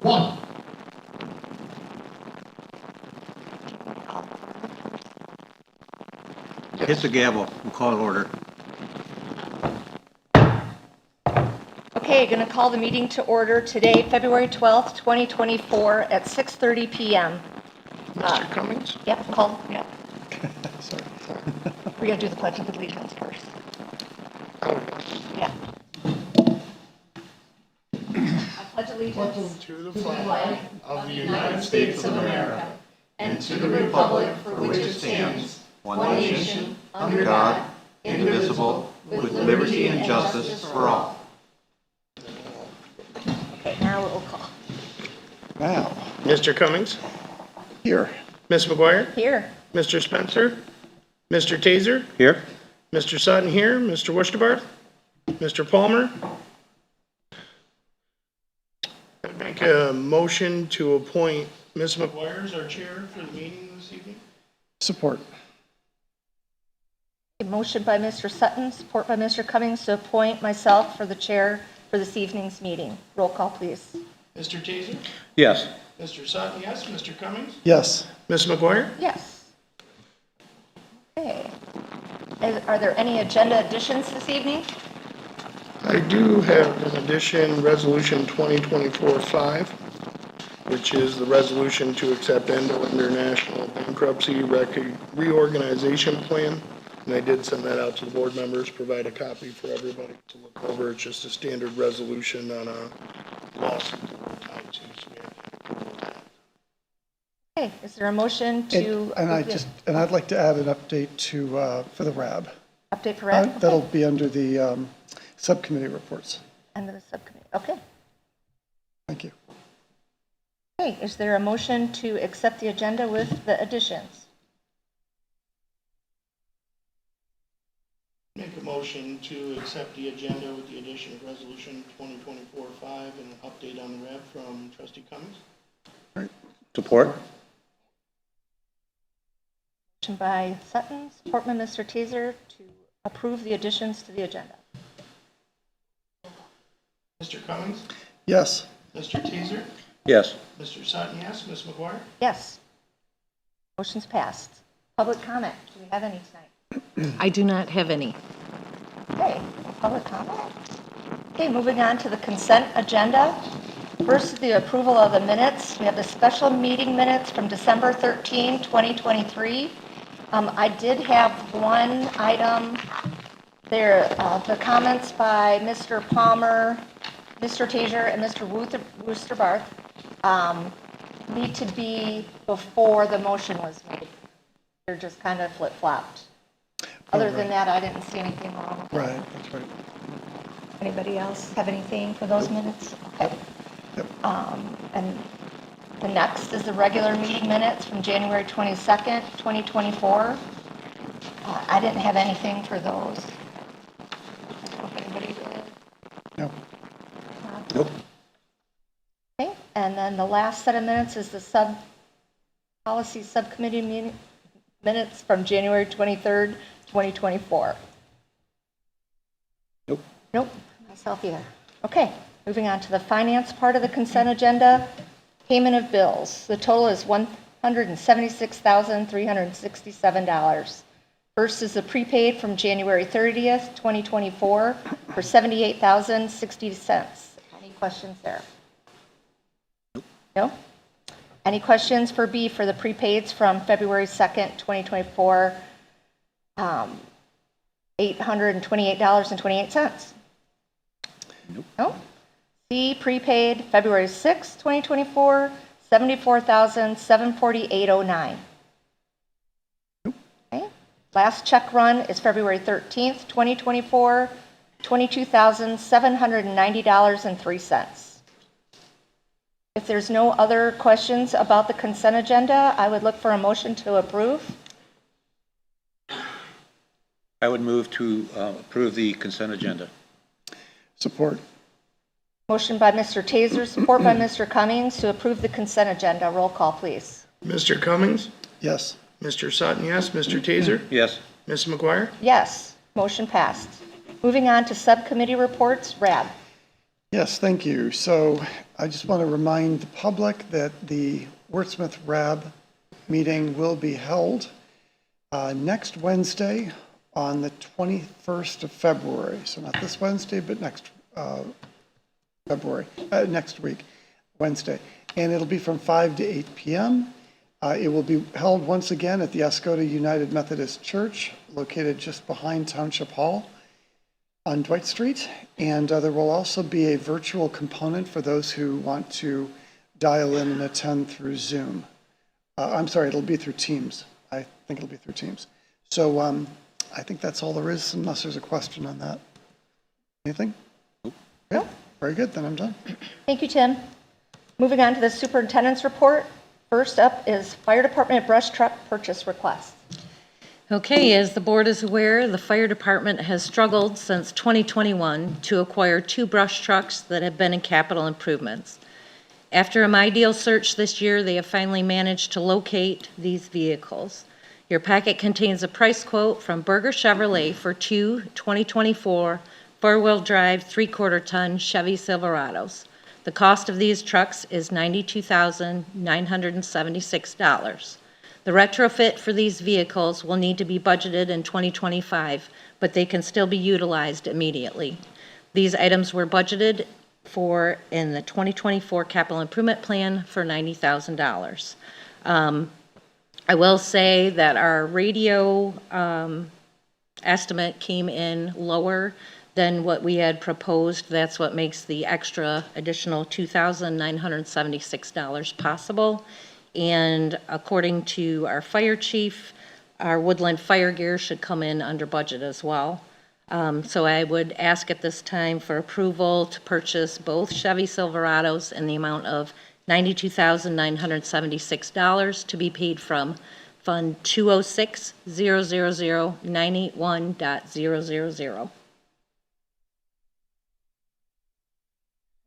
One. Hit the gavel. We'll call it order. Okay, going to call the meeting to order today, February 12th, 2024 at 6:30 PM. Mr. Cummings? Yep, call, yep. Sorry. We got to do the Pledge of Allegiance first. Oh, Yeah. I pledge allegiance to the flag of the United States of America and to the republic for which it stands, one nation, under God, indivisible, with liberty and justice for all. Okay, now we'll call. Wow. Mr. Cummings? Here. Ms. McGuire? Here. Mr. Spencer? Mr. Taser? Here? Mr. Sutton here? Mr. Worcestebarth? Mr. Palmer? I make a motion to appoint Ms. McGuire as our chair for the meeting this evening. Support. A motion by Mr. Sutton, support by Mr. Cummings to appoint myself for the chair for this evening's meeting. Roll call, please. Mr. Taser? Yes. Mr. Sutton, yes. Mr. Cummings? Yes. Ms. McGuire? Yes. Okay. Are there any agenda additions this evening? I do have an addition, Resolution 2024-5, which is the resolution to accept Endo International Bankruptcy Reorganization Plan. And I did send that out to the board members, provide a copy for everybody to look over. It's just a standard resolution on a lawsuit that we're tied to, so we have to approve that. Okay, is there a motion to? And I'd like to add an update to, for the RAB. Update for RAB? Okay. That'll be under the subcommittee reports. Under the subcommittee, okay. Thank you. Okay, is there a motion to accept the agenda with the additions? Make a motion to accept the agenda with the addition of Resolution 2024-5 and an update on the RAB from Trustee Cummings. Support? Motion by Sutton, support by Mr. Taser to approve the additions to the agenda. Mr. Cummings? Yes. Mr. Taser? Yes. Mr. Sutton, yes. Ms. McGuire? Yes. Motion's passed. Public comment, do we have any tonight? I do not have any. Okay, public comment. Okay, moving on to the consent agenda. First, the approval of the minutes. We have the special meeting minutes from December 13, 2023. I did have one item there, the comments by Mr. Palmer, Mr. Taser, and Mr. Worcestebarth need to be before the motion was made. They're just kind of flip-flopped. Other than that, I didn't see anything wrong with it. Right, that's right. Anybody else have anything for those minutes? Okay. Yep. And the next is the regular meeting minutes from January 22nd, 2024. I didn't have anything for those. I don't know if anybody did. No. Nope. Okay, and then the last set of minutes is the policy subcommittee minutes from January 23rd, 2024. Nope. Nope, myself either. Okay, moving on to the finance part of the consent agenda. Payment of bills. The total is $176,367. First is the prepaid from January 30th, 2024 for $78,060. Any questions there? No? Any questions for B for the prepaids from February 2nd, 2024, $828.28? Nope. No? C, prepaid February 6th, 2024, $74,748.09. Okay. Last check run is February 13th, 2024, $22,790.03. If there's no other questions about the consent agenda, I would look for a motion to approve. I would move to approve the consent agenda. Support. Motion by Mr. Taser, support by Mr. Cummings to approve the consent agenda. Roll call, please. Mr. Cummings? Yes. Mr. Sutton, yes. Mr. Taser? Yes. Ms. McGuire? Yes, motion passed. Moving on to subcommittee reports, RAB. Yes, thank you. So I just want to remind the public that the Wordsmith RAB meeting will be held next Wednesday on the 21st of February. So not this Wednesday, but next next week, Wednesday. And it'll be from 5 to 8 p.m. It will be held once again at the Oscoda United Methodist Church, located just behind Township Hall on Dwight Street. And there will also be a virtual component for those who want to dial in and attend through Zoom. I'm sorry, it'll be through Teams. I think it'll be through Teams. So I think that's all there is, unless there's a question on that. Anything? Okay, very good, then I'm done. Thank you, Tim. Moving on to the superintendent's report. First up is fire department brush truck purchase request. Okay, as the board is aware, the fire department has struggled since 2021 to acquire 2 brush trucks that have been in capital improvements. After a My Deal search this year, they have finally managed to locate these vehicles. Your packet contains a price quote from Berger Chevrolet for 2 2024 four-wheel drive 3/4 ton Chevy Silverados. The cost of these trucks is $92,976. The retrofit for these vehicles will need to be budgeted in 2025, but they can still be utilized immediately. These items were budgeted for in the 2024 capital improvement plan for $90,000. I will say that our radio estimate came in lower than what we had proposed. That's what makes the extra additional $2,976 possible. And according to our fire chief, our woodland fire gear should come in under budget as well. So I would ask at this time for approval to purchase both Chevy Silverados in the amount of $92,976 to be paid from Fund 206-000-981.000.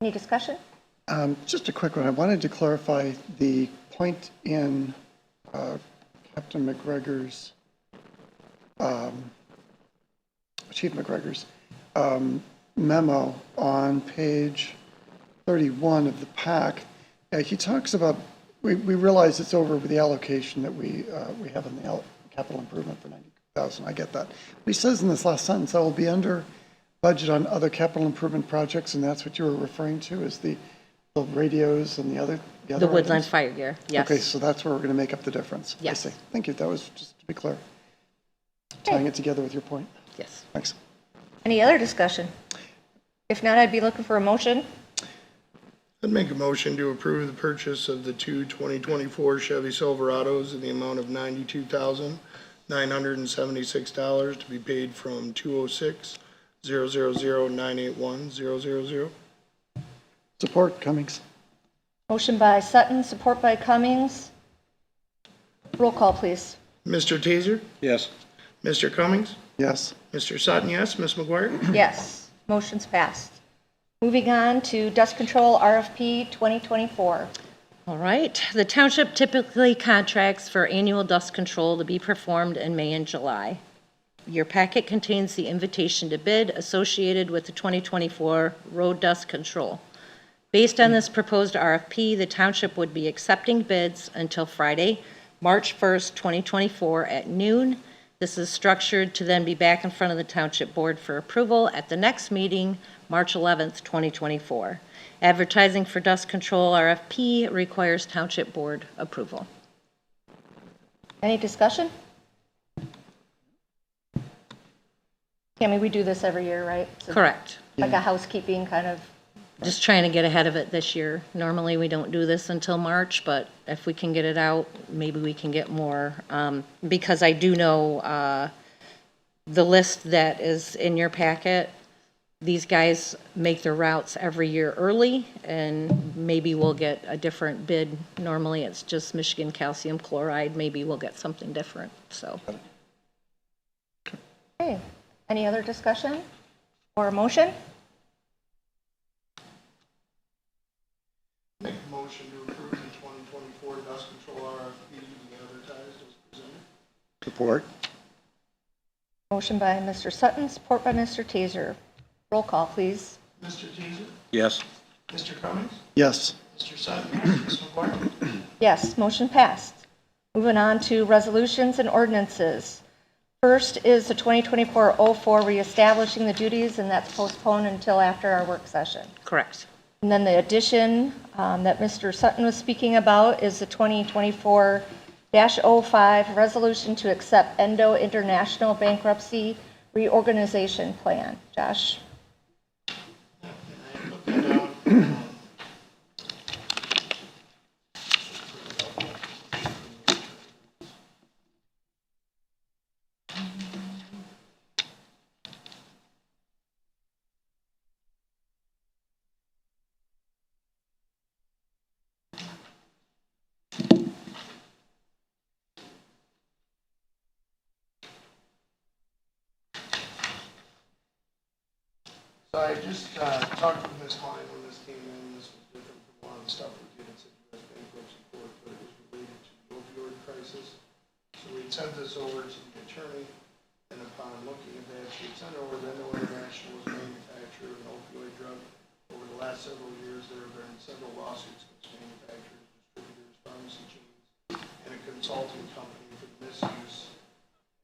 Any discussion? Just a quick one. I wanted to clarify the point in Captain McGregor's, Chief McGregor's memo on page 31 of the pack. He talks about, we realize it's over with the allocation that we have in the capital improvement for $90,000. I get that. But he says in this last sentence, that will be under budget on other capital improvement projects, and that's what you were referring to, is the radios and the other The woodland items? fire gear, yes. Okay, so that's where we're going to make up the difference. Yes. I see. Thank you. That was just to be clear. Tying it together with your point. Yes. Thanks. Any other discussion? If not, I'd be looking for a motion. I'd make a motion to approve the purchase of the 2 2024 Chevy Silverados in the amount of $92,976 to be paid from 206-000-981-000. Support, Cummings. Motion by Sutton, support by Cummings. Roll call, please. Mr. Taser? Yes. Mr. Cummings? Yes. Mr. Sutton, yes. Ms. McGuire? Yes, motion's passed. Moving on to dust control RFP 2024. All right. The township typically contracts for annual dust control to be performed in May and July. Your packet contains the invitation to bid associated with the 2024 road dust control. Based on this proposed RFP, the township would be accepting bids until Friday, March 1st, 2024 at noon. This is structured to then be back in front of the township board for approval at the next meeting, March 11th, 2024. Advertising for dust control RFP requires township board approval. Any discussion? Tammy, we do this every year, right? So Correct. like a housekeeping kind of, Just trying to get ahead of it this year. Normally, we don't do this until March, but if we can get it out, maybe we can get more. Because I do know the list that is in your packet, these guys make their routes every year early, and maybe we'll get a different bid. Normally, it's just Michigan calcium chloride. Maybe we'll get something different, so. okay. Any other discussion or a motion? Make a motion to approve the 2024 dust control RFP to be advertised as presented. Support. Motion by Mr. Sutton, support by Mr. Taser. Roll call, please. Mr. Teaser? Yes. Mr. Cummings? Yes. Mr. Sutton? Ms. McGuire? Yes, motion passed. Moving on to resolutions and ordinances. First is the 2024-04 reestablishing the duties, and that's postponed until after our work session. Correct. And then the addition that Mr. Sutton was speaking about is the 2024-05 resolution to accept Endo International bankruptcy reorganization plan. Josh? So I just talked with Ms. Klein when this came in. This was different from a lot of the stuff we did at U.S. Bankruptcy Court, but it was related to the opioid crisis. So we sent this over to the attorney, and upon looking at that, she had sent over that Endo International was a manufacturer of an opioid drug. Over the last several years, there have been several lawsuits against manufacturers, distributors, pharmacy chains, and a consulting company for the misuse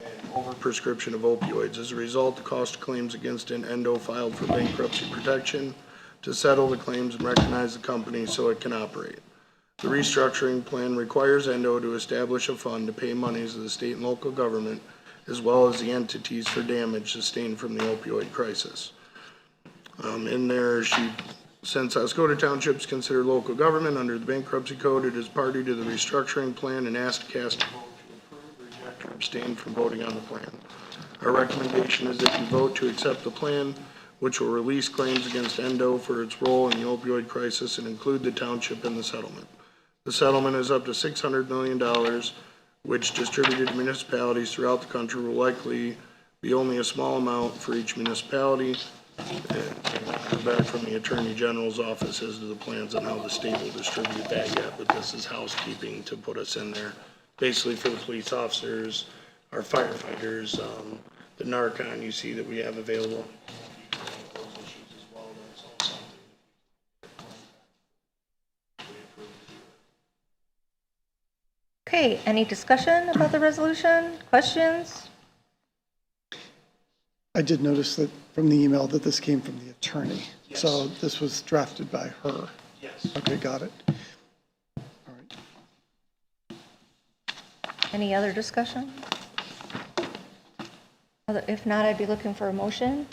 and overprescription of opioids. As a result, the cost of claims against Endo filed for bankruptcy protection to settle the claims and recognize the company so it can operate. The restructuring plan requires Endo to establish a fund to pay monies to the state and local government as well as the entities for damage sustained from the opioid crisis. In there, since Oscoda Township is considered local government under the bankruptcy code, it is party to the restructuring plan and asked to cast a vote to approve, reject, or abstain from voting on the plan. Our recommendation is that you vote to accept the plan, which will release claims against Endo for its role in the opioid crisis and include the township in the settlement. The settlement is up to $600 million, which distributed to municipalities throughout the country will likely be only a small amount for each municipality. And back from the Attorney General's office as to the plans on how the state will distribute that yet, but this is housekeeping to put us in there. Basically for the police officers, our firefighters, the Narcan you see that we have available. Those issues as well, that's all something we approve. Okay, any discussion about the resolution? Questions? I did notice that from the email that this came from the attorney. Yes. So this was drafted by her. Yes. Okay, got it. All right. Any other discussion? If not, I'd be looking for a motion.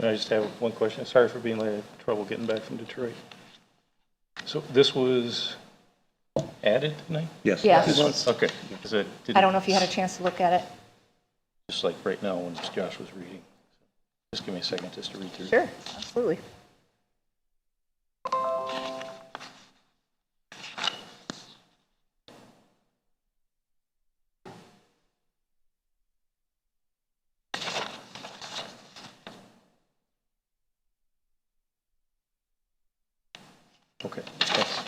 I just have one question. Sorry for being late. I had trouble getting back from Detroit. So this was added tonight? Yes. Yes. It was. Okay. Because I don't know if you had a chance to look at it. Just like right now when Josh was reading. Just give me a second just to read through. Sure, absolutely. Okay. Thanks.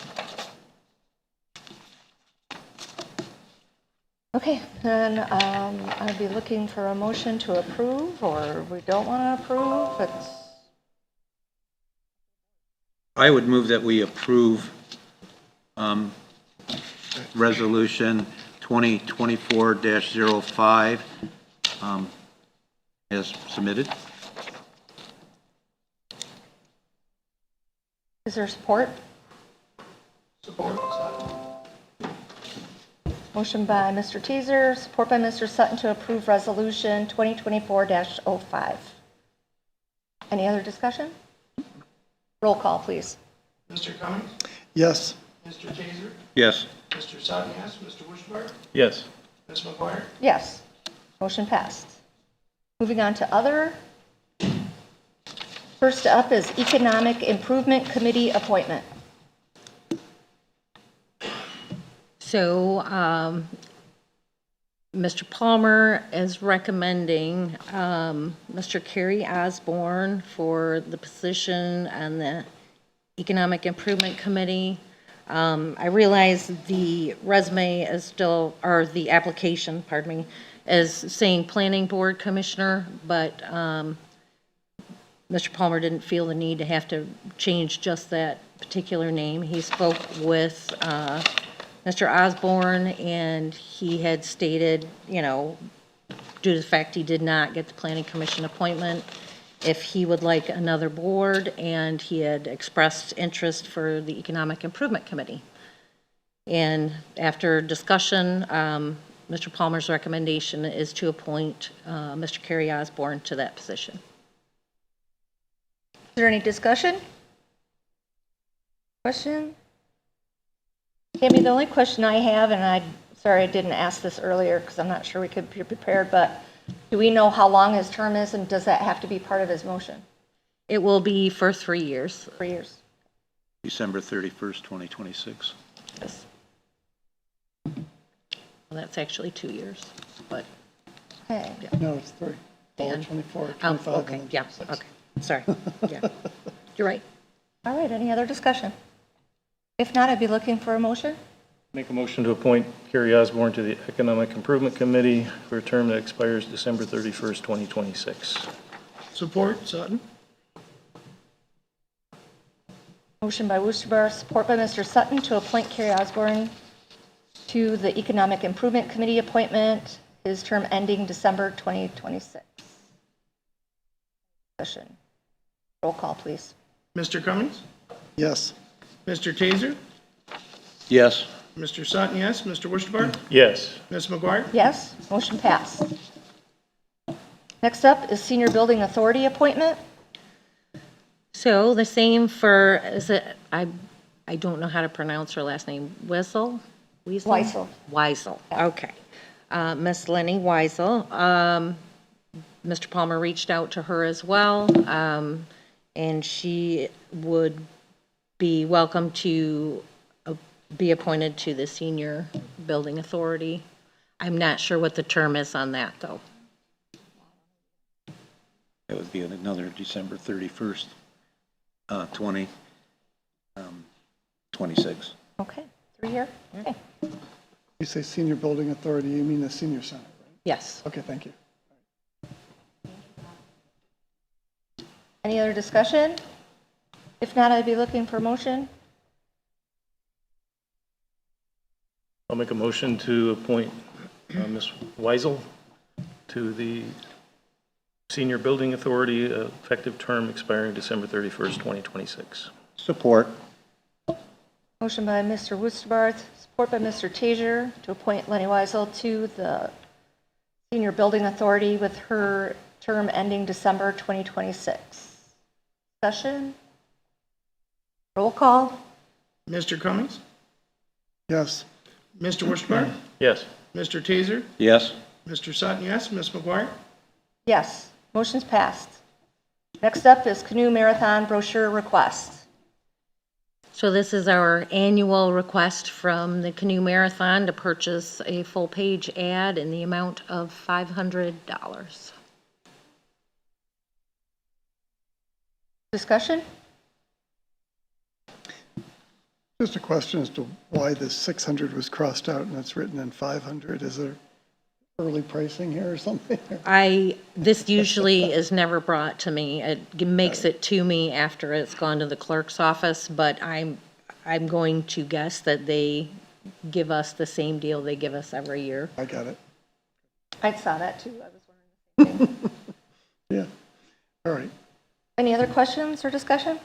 Okay, then I'd be looking for a motion to approve, or we don't want to approve. It's I would move that we approve Resolution 2024-05 as submitted. Is there support? Support. Motion by Mr. Teaser, support by Mr. Sutton to approve Resolution 2024-05. Any other discussion? Roll call, please. Mr. Cummings? Yes. Mr. Taser? Yes. Mr. Sutton, yes. Mr. Wishbar? Yes. Ms. McGuire? Yes. Motion passed. Moving on to other. First up is Economic Improvement Committee appointment. So, Mr. Palmer is recommending Mr. Kerry Osborne for the position on the Economic Improvement Committee. I realize the resume is still, or the application, pardon me, is saying Planning Board Commissioner, but Mr. Palmer didn't feel the need to have to change just that particular name. He spoke with Mr. Osborne, and he had stated, you know, due to the fact he did not get the planning commission appointment, if he would like another board, and he had expressed interest for the Economic Improvement Committee. And after discussion, Mr. Palmer's recommendation is to appoint Mr. Kerry Osborne to that position. Is there any discussion? Question? Tammy, the only question I have, and sorry I didn't ask this earlier because I'm not sure we could be prepared, but do we know how long his term is, and does that have to be part of his motion? It will be for 3 years. 3 years. December 31st, 2026. Yes. Well, that's actually 2 years, but, Okay. No, it's 3. Fall And- 24, oh, 25. okay, and then yeah, 26. okay, sorry, yeah. You're right. All right, any other discussion? If not, I'd be looking for a motion. Make a motion to appoint Kerry Osborne to the Economic Improvement Committee for a term that expires December 31st, 2026. Support, Sutton? Motion by Woosterbar, support by Mr. Sutton to appoint Kerry Osborne to the Economic Improvement Committee appointment, his term ending December 2026. Discussion. Roll call, please. Mr. Cummings? Yes. Mr. Taser? Yes. Mr. Sutton, yes. Mr. Wishbar? Yes. Ms. McGuire? Yes, motion passed. Next up is Senior Building Authority appointment. So the same for, is it, I don't know how to pronounce her last name, Weisel? Weisel. Weisel, okay. Miss Lenny Weisel. Mr. Palmer reached out to her as well, and she would be welcome to be appointed to the Senior Building Authority. I'm not sure what the term is on that, though. That would be another December 31st, 2026. Okay, 3 year? Okay. You say Senior Building Authority, you mean the senior center, right? Yes. Okay, thank you. Any other discussion? If not, I'd be looking for a motion. I'll make a motion to appoint Ms. Weisel to the Senior Building Authority, effective term expiring December 31st, 2026. Support. Motion by Mr. Woosterbarth, support by Mr. Taser to appoint Lenny Weisel to the Senior Building Authority with her term ending December 2026. Discussion? Roll call? Mr. Cummings? Yes. Mr. Wishbar? Yes. Mr. Taser? Yes. Mr. Sutton, yes. Ms. McGuire? Yes, motion's passed. Next up is Canoe Marathon brochure request. So this is our annual request from the Canoe Marathon to purchase a full-page ad in the amount of $500. Discussion? Just a question as to why the 600 was crossed out and it's written in 500. Is there early pricing here or something? This usually is never brought to me. It makes it to me after it's gone to the clerk's office, but I'm going to guess that they give us the same deal they give us every year. I got it. I saw that too. I was wondering the same thing. Yeah. All right. Any other questions or discussion?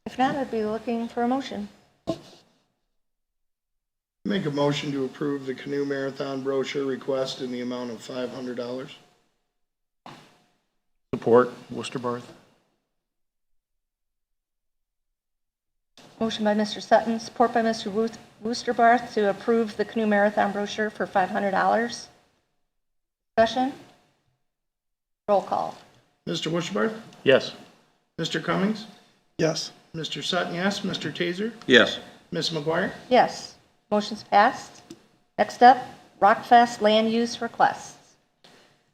If not, I'd be looking for a motion. Make a motion to approve the Canoe Marathon brochure request in the amount of $500. Support, Worcesterbarth. Motion by Mr. Sutton, support by Mr. Woosterbarth to approve the Canoe Marathon brochure for $500. Discussion? Roll call. Mr. Wishbar? Yes. Mr. Cummings? Yes. Mr. Sutton, yes. Mr. Taser? Yes. Ms. McGuire? Yes, motion's passed. Next up, Rockfest land use requests.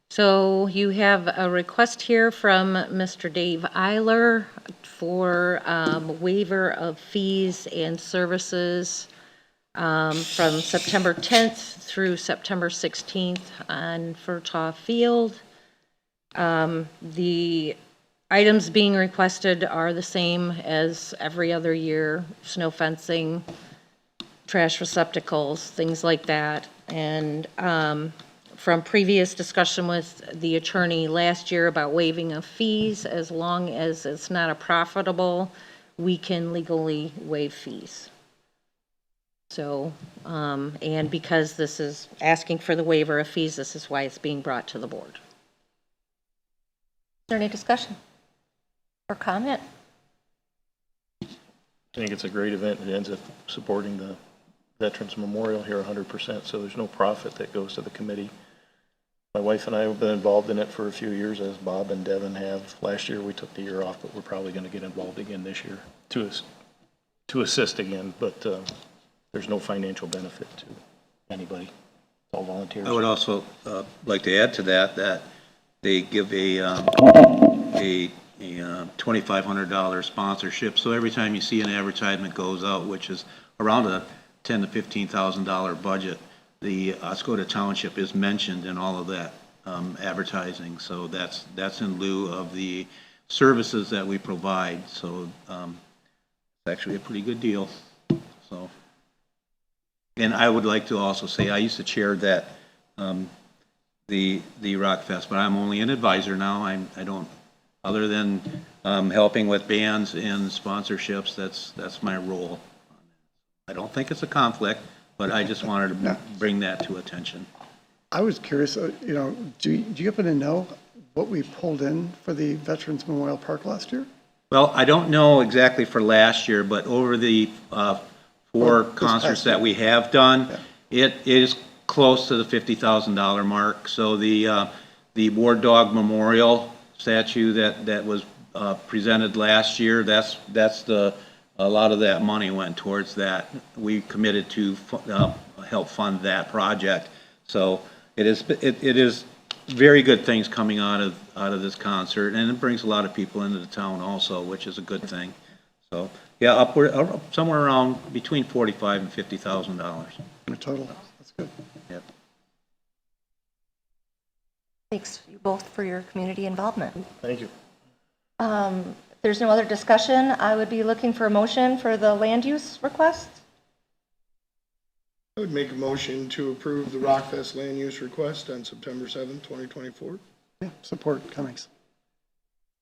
So you have a request here from Mr. Dave Eiler for waiver of fees and services from September 10th through September 16th on Furtaw Field. The items being requested are the same as every other year: snow fencing, trash receptacles, things like that. And from previous discussion with the attorney last year about waiving of fees, as long as it's not a profitable, we can legally waive fees. So, and because this is asking for the waiver of fees, this is why it's being brought to the board. Is there any discussion or comment? I think it's a great event. It ends up supporting the Veterans Memorial here 100%, so there's no profit that goes to the committee. My wife and I have been involved in it for a few years, as Bob and Devin have. Last year we took the year off, but we're probably going to get involved again this year to assist again, but there's no financial benefit to anybody. It's all volunteers. I would also like to add to that, that they give a $2,500 sponsorship. So every time you see an advertisement goes out, which is around a $10,000 to $15,000 budget, the Oscoda Township is mentioned in all of that advertising. So that's in lieu of the services that we provide. So it's actually a pretty good deal. So, and I would like to also say, I used to chair that the Rock Fest, but I'm only an advisor now. I don't, other than helping with bands and sponsorships, that's my role. I don't think it's a conflict, but I just wanted to bring that to attention. I was curious, do you happen to know what we pulled in for the Veterans Memorial Park last year? Well, I don't know exactly for last year, but over the four concerts that we have done, it is close to the $50,000 mark. So the War Dog Memorial statue that was presented last year, a lot of that money went towards that. We committed to help fund that project. So it is very good things coming out of this concert, and it brings a lot of people into the town also, which is a good thing. So yeah, upward somewhere around between $45,000 and $50,000 In total, that's good. Yep. Thanks you both for your community involvement. Thank you. If there's no other discussion, I would be looking for a motion for the land use request. I would make a motion to approve the Rockfest land use request on September 7th, 2024. Yeah, support Cummings.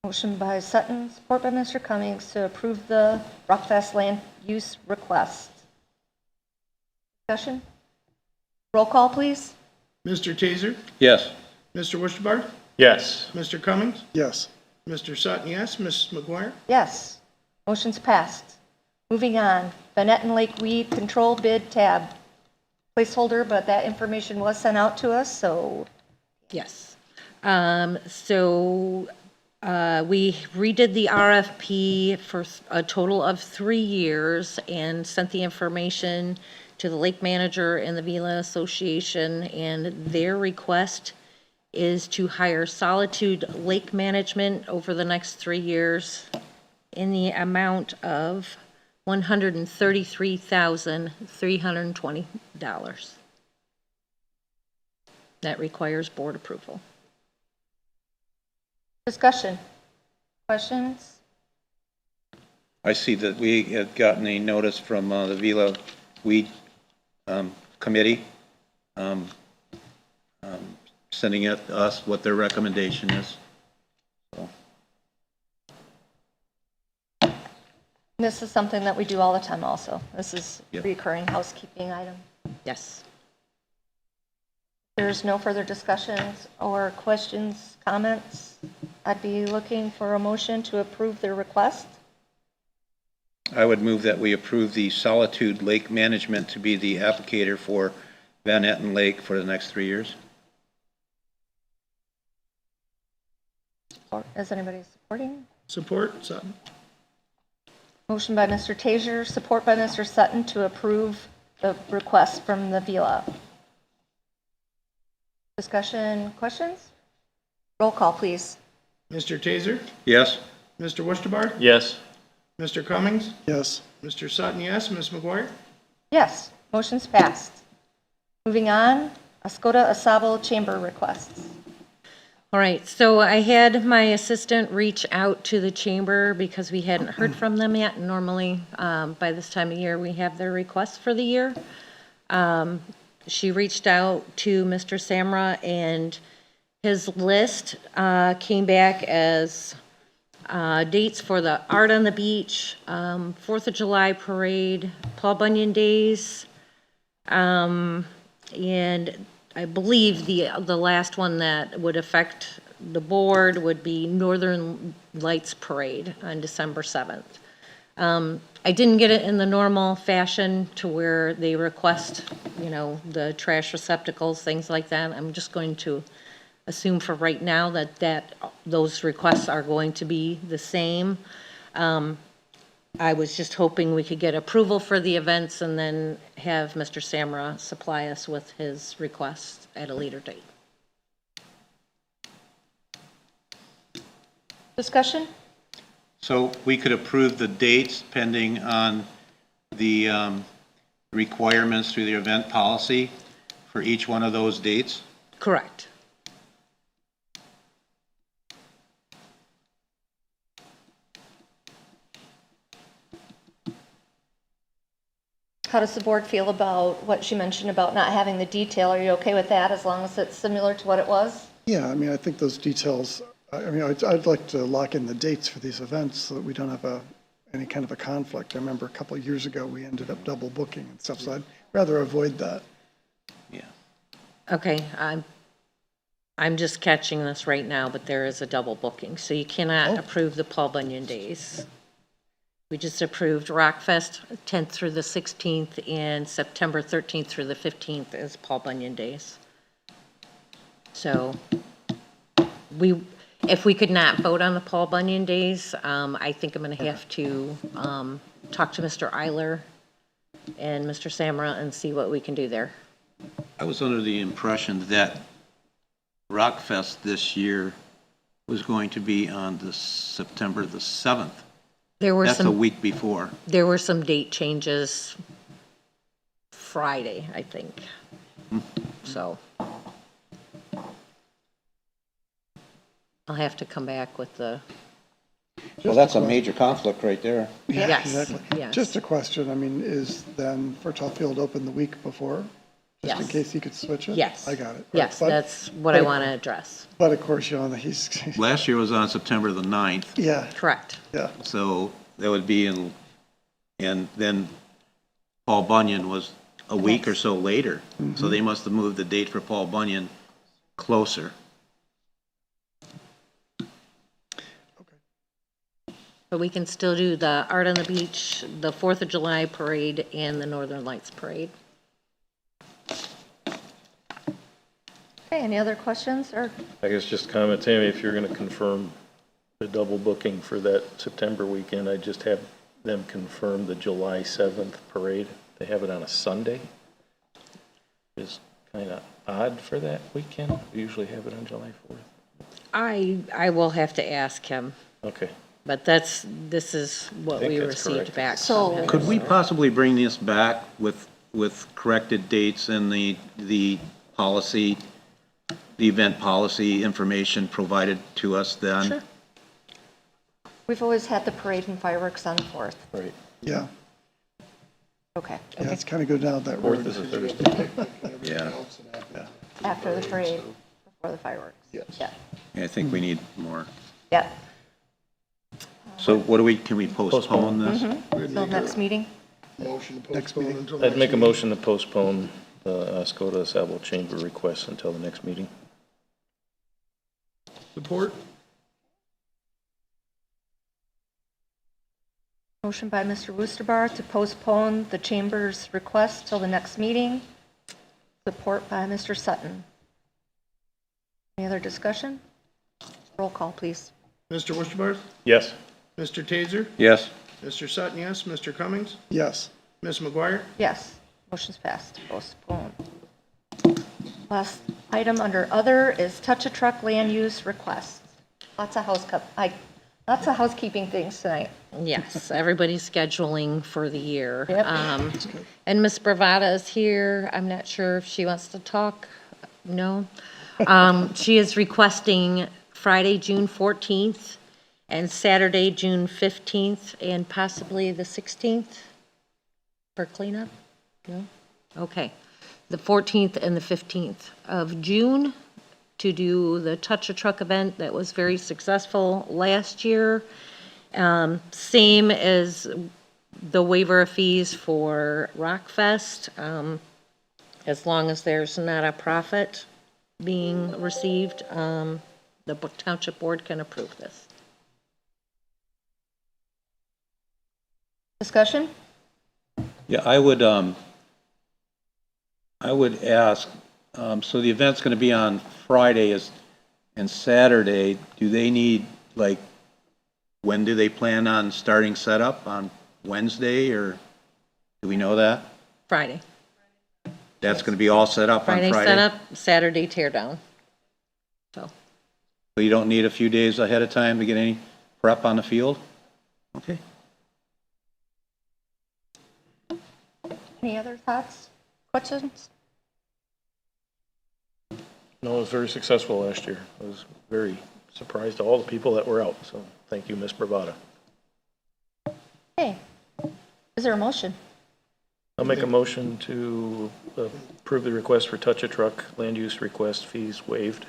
Motion by Sutton, support by Mr. Cummings to approve the Rockfest land use request. Discussion? Roll call, please. Mr. Taser? Yes. Mr. Wishbard? Yes. Mr. Cummings? Yes. Mr. Sutton, yes. Mrs. McGuire? Yes. Motion's passed. Moving on, Benetton Lake Weed Control Bid Tab. Placeholder, but that information was sent out to us, so. Yes. So we redid the RFP for a total of 3 years and sent the information to the lake manager and the Vila Association, and their request is to hire Solitude Lake Management over the next 3 years in the amount of $133,320. That requires board approval. Discussion. Questions? I see that we had gotten a notice from the Vila Weed Committee, sending it to us what their recommendation is. So, This is something that we do all the time also. This is a Yep. recurring housekeeping item. Yes. There's no further discussions or questions, comments. I'd be looking for a motion to approve their request. I would move that we approve the Solitude Lake Management to be the applicator for Van Etten Lake for the next 3 years. Or is anybody supporting? Support, Sutton? Motion by Mr. Taser, support by Mr. Sutton to approve the request from the Vila. Discussion, questions? Roll call, please. Mr. Taser? Yes? Mr. Wishbard? Yes. Mr. Cummings? Yes. Mr. Sutton, yes. Ms. McGuire? Yes, motion's passed. Moving on, Oscoda Asable Chamber requests. All right, so I had my assistant reach out to the chamber because we hadn't heard from them yet. Normally, by this time of year, we have their requests for the year. She reached out to Mr. Samra, and his list came back as dates for the Art on the Beach, 4th of July Parade, Paul Bunyan Days, and I believe the last one that would affect the board would be Northern Lights Parade on December 7th. I didn't get it in the normal fashion to where they request, you know, the trash receptacles, things like that. I'm just going to assume for right now that those requests are going to be the same. I was just hoping we could get approval for the events and then have Mr. Samra supply us with his requests at a later date. Discussion? So we could approve the dates pending on the requirements through the event policy for each one of those dates? Correct. How does the board feel about what she mentioned about not having the detail? Are you okay with that as long as it's similar to what it was? Yeah, I mean, I think those details, I mean, I'd like to lock in the dates for these events so that we don't have any kind of a conflict. I remember a couple of years ago, we ended up double booking and stuff, so I'd rather avoid that. Yeah. Okay, I'm just catching this right now, but there is a double booking, so you cannot approve the Paul Bunyan Days. We just approved Rockfest 10th through the 16th and September 13th through the 15th as Paul Bunyan Days. So if we could not vote on the Paul Bunyan Days, I think I'm going to have to talk to Mr. Eiler and Mr. Samra and see what we can do there. I was under the impression that Rockfest this year was going to be on the September the 7th. There were That's a some, week before. there were some date changes Friday, I think. So I'll have to come back with the, Well, that's a major conflict right there. Yeah, Yes, exactly. yes. Just a question, I mean, is then for Field open the week before? Just in Yes. case he could switch it? yes. I got it. Yes, But- that's what I want to address. But of course, you know, he's, Last year was on September the 9th, yeah, Correct. yeah. so that would be and then Paul Bunyan was a week or so later. So they must have moved the date for Paul Bunyan closer. But we can still do the Art on the Beach, the 4th of July Parade, and the Northern Lights Parade. Okay, any other questions or? I guess just comment, Tammy, if you're going to confirm the double booking for that September weekend, I just have them confirm the July 7th parade. They have it on a Sunday. It's kind of odd for that weekend. We usually have it on July 4th. I will have to ask him, Okay. but this is what I think we that's received correct. back So- from him. Could we possibly bring this back with corrected dates and the policy, the event policy information provided to us then? Sure. We've always had the parade and fireworks on the 4th. Right. Yeah, Okay. yeah, it's kind of go down that 4th road. is a Thursday. Yeah. After the parade, before the fireworks. Yes. Yeah. Yeah, I think we need more. Yeah. So can we postpone this? So next meeting? Motion to Next postpone meeting. until I'd next make a meeting. motion to postpone the Oscoda Sable Chamber requests until the next meeting. Support? Motion by Mr. Woosterbar to postpone the chamber's request till the next meeting. Support by Mr. Sutton. Any other discussion? Roll call, please. Mr. Wusterbarth? Yes. Mr. Taser? Yes. Mr. Sutton, yes. Mr. Cummings? Yes, Ms. McGuire? Yes, motion's passed. Postpone. Last item under other is touch-a-truck land use requests. Lots of housekeeping things tonight. Yes, everybody's scheduling for the year. Yep. And Miss Bravada is here. I'm not sure if she wants to talk. No? She is requesting Friday, June 14th, and Saturday, June 15th, and possibly the 16th for cleanup? No? Okay. The 14th and the 15th of June to do the Touch a Truck event that was very successful last year. Same as the waiver of fees for Rockfest, as long as there's not a profit being received, the Township Board can approve this. Discussion? Yeah, I would ask, so the event's going to be on Friday and Saturday. Do they need, like, when do they plan on starting setup? On Wednesday, or do we know that? Friday. That's going to be all set up on Friday Friday? setup, Saturday tear down. So, So you don't need a few days ahead of time to get any prep on the field? Okay. Any other thoughts, questions? No, it was very successful last year. I was very surprised at all the people that were out, so thank you, Ms. Bravada. Okay. Is there a motion? I'll make a motion to approve the request for Touch a Truck land use request fees waived.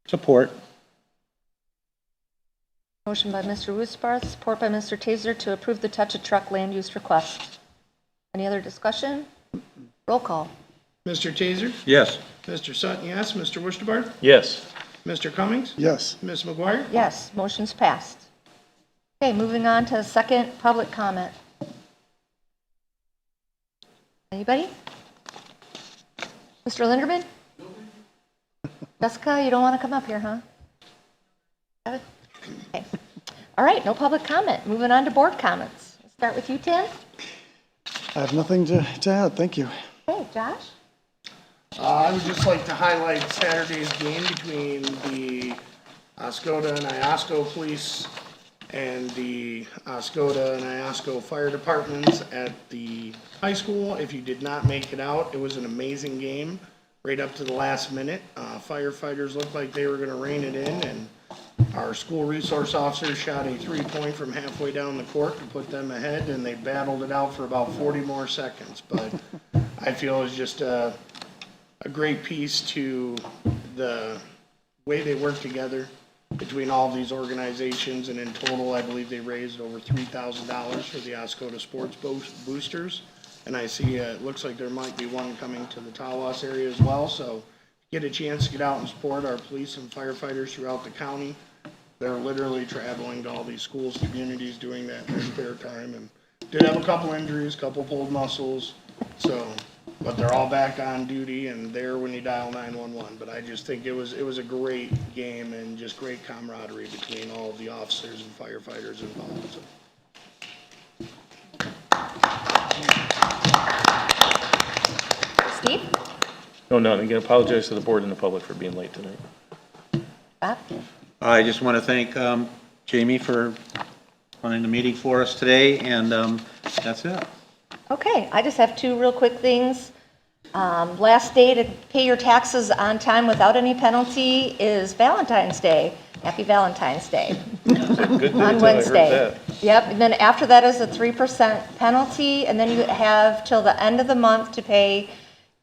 Support. Motion by Mr. Wusbarth, support by Mr. Taser to approve the Touch a Truck land use request. Any other discussion? Roll call. Mr. Taser? Yes. Mr. Sutton, yes. Mr. Wursterbarth? Yes. Mr. Cummings? Yes. Ms. McGuire? Yes, motion's passed. Okay, moving on to second public comment. Anybody? Mr. Linderman? Jessica, you don't want to come up here, huh? Okay. All right, no public comment. Moving on to board comments. Let's start with you, Tim. I have nothing to add. Thank you. Hey, Josh? I would just like to highlight Saturday's game between the Oscoda and Iosco Police and the Oscoda and Iosco Fire Departments at the high school. If you did not make it out, it was an amazing game right up to the last minute. Firefighters looked like they were going to rein it in, and our school resource officer shot a three-point from halfway down the court to put them ahead, and they battled it out for about 40 more seconds. But I feel it was just a great piece to the way they work together between all of these organizations, and in total, I believe they raised over $3,000 for the Oscoda Sports Boosters. And I see it looks like there might be one coming to the Tawas area as well. So get a chance to get out and support our police and firefighters throughout the county. They're literally traveling to all these schools, communities, doing that in their spare time. And did have a couple injuries, couple pulled muscles. So, but they're all back on duty and there when you dial 911. But I just think it was a great game and just great camaraderie between all of the officers and firefighters involved. So. Steve? No, none. Again, apologize to the board and the public for being late tonight. Bob? I just want to thank Jamie for running the meeting for us today, and that's it. Okay, I just have two real quick things. Last day to pay your taxes on time without any penalty is Valentine's Day. Happy Valentine's Day. Good day On till I heard Wednesday. that. Yep, and then after that is a 3% penalty, and then you have till the end of the month to pay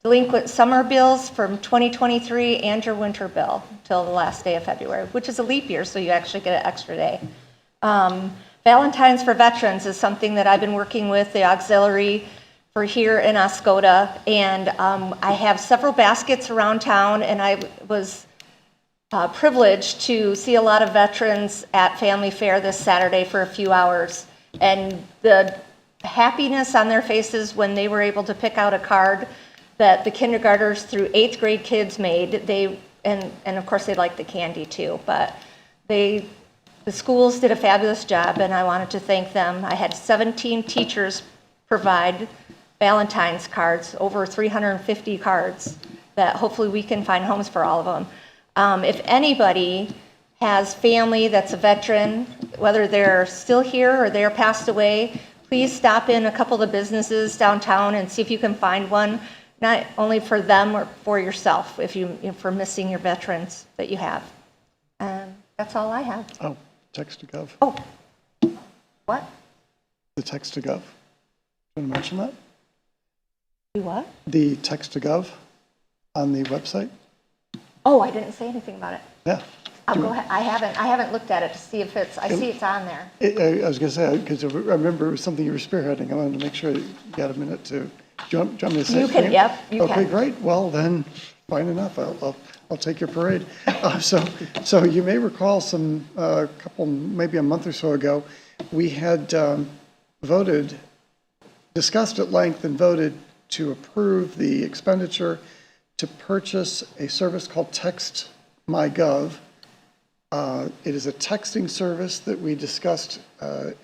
delinquent summer bills from 2023 and your winter bill till the last day of February, which is a leap year, so you actually get an extra day. Valentine's for Veterans is something that I've been working with the auxiliary for here in Oscoda, and I have several baskets around town, and I was privileged to see a lot of veterans at Family Fair this Saturday for a few hours, and the happiness on their faces when they were able to pick out a card that the kindergartners through 8th grade kids made. And of course they liked the candy too, but the schools did a fabulous job, and I wanted to thank them. I had 17 teachers provide Valentine's cards, over 350 cards that hopefully we can find homes for all of them. If anybody has family that's a veteran, whether they're still here or they're passed away, please stop in a couple of the businesses downtown and see if you can find one. not only for them or for yourself, if for missing your veterans that you have. That's all I have. Oh, text to gov, Oh, what? the text to gov. Want to mention that? Do what? The text to gov on the website? Oh, I didn't say anything about it. Yeah. I'll go ahead. I haven't looked at it to see if I see it's on there. I was going to say, because I remember it was something you were spearheading. I wanted to make sure you got a minute to, do you want me to say? You can, yep, you Okay, can. great. Well, then, fine enough. I'll take your parade. So you may recall maybe a month or so ago, we had discussed at length and voted to approve the expenditure to purchase a service called Text MyGov. It is a texting service that we discussed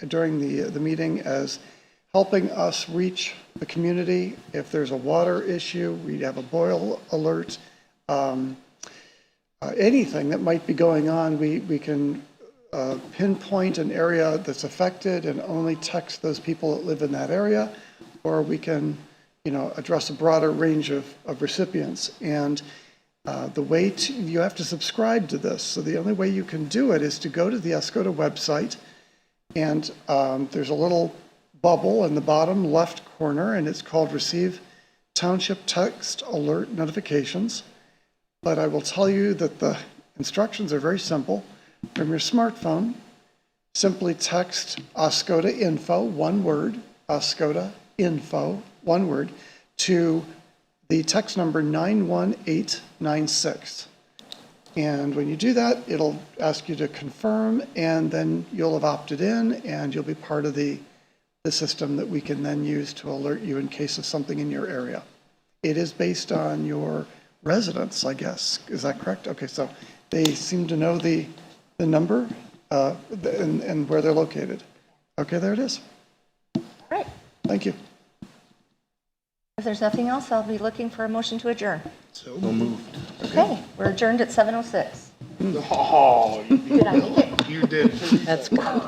during the meeting as helping us reach the community. If there's a water issue, we have a boil alert, anything that might be going on, we can pinpoint an area that's affected and only text those people that live in that area, or we can, address a broader range of recipients. And you have to subscribe to this. So the only way you can do it is to go to the Oscoda website, and there's a little bubble in the bottom left corner, and it's called Receive Township Text Alert Notifications. But I will tell you that the instructions are very simple. From your smartphone, simply text Oscoda Info, one word, Oscoda Info, one word, to the text number 91896. And when you do that, it'll ask you to confirm, and then you'll have opted in, and you'll be part of the system that we can then use to alert you in case of something in your area. It is based on your residence, I guess. Is that correct? Okay, so they seem to know the number and where they're located. Okay, there it is. Right. Thank you. If there's nothing else, I'll be looking for a motion to adjourn. So moved. Okay, we're adjourned at 7:06. Oh, Did I make it? you did. That's good.